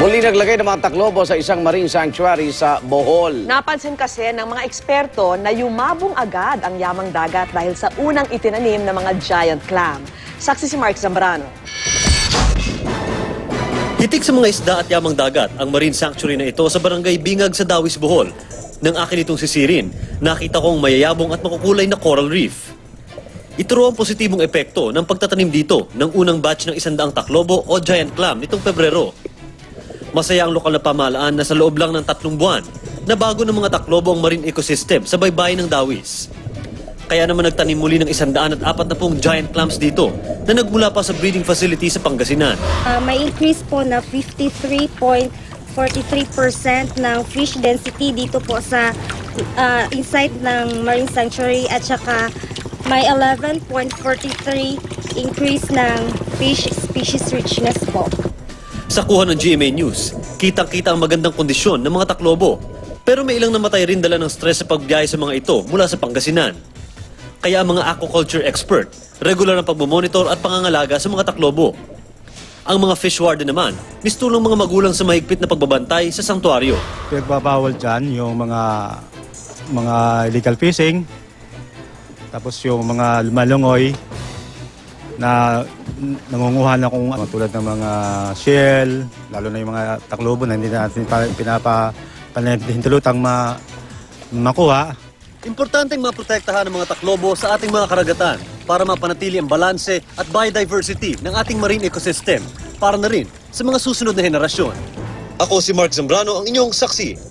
Muli naglagay ng mga taklobo sa isang marine sanctuary sa Bohol. Napansin kasi ng mga eksperto na yumabong agad ang yamang dagat dahil sa unang itinanim ng mga giant clam. Saksi si Mark Zambrano. Hitik sa mga isda at yamang dagat ang marine sanctuary na ito sa barangay Bingag sa Dawis, Bohol. Nang akin itong sisirin, nakita kong mayayabong at makukulay na coral reef. Ito raw ang positibong epekto ng pagtatanim dito ng unang batch ng 100 taklobo o giant clam nitong Pebrero. Masaya ang lokal na pamahalaan na sa loob lang ng 3 buwan, nabago ng mga taklobo ang marine ecosystem sa baybayin ng Dawis. Kaya naman nagtanim muli ng 140 giant clams dito na nagmula pa sa breeding facility sa Pangasinan. May increase po na 53.43% ng fish density dito po sa inside ng Marine Sanctuary at saka may 11.43 increase ng fish species richness po. Sa kuha ng GMA News, kitang-kita ang magandang kondisyon ng mga taklobo. Pero may ilang namatay rin dala ng stress sa pagbiyahe sa mga ito mula sa Pangasinan. Kaya ang mga aquaculture expert, regular na pagmamonitor at pangangalaga sa mga taklobo. Ang mga fish warden naman, mistulong mga magulang sa mahigpit na pagbabantay sa sanktuaryo. Nagbabawal dyan yung mga illegal fishing, tapos yung mga malungoy na nangunguha na kung tulad ng mga shell, lalo na yung mga taklobo na hindi natin pinapahintulutang makuha. Importanteng maprotektahan ang mga taklobo sa ating mga karagatan para mapanatili ang balanse at biodiversity ng ating marine ecosystem para na rin sa mga susunod na henerasyon. Ako si Mark Zambrano, ang inyong saksi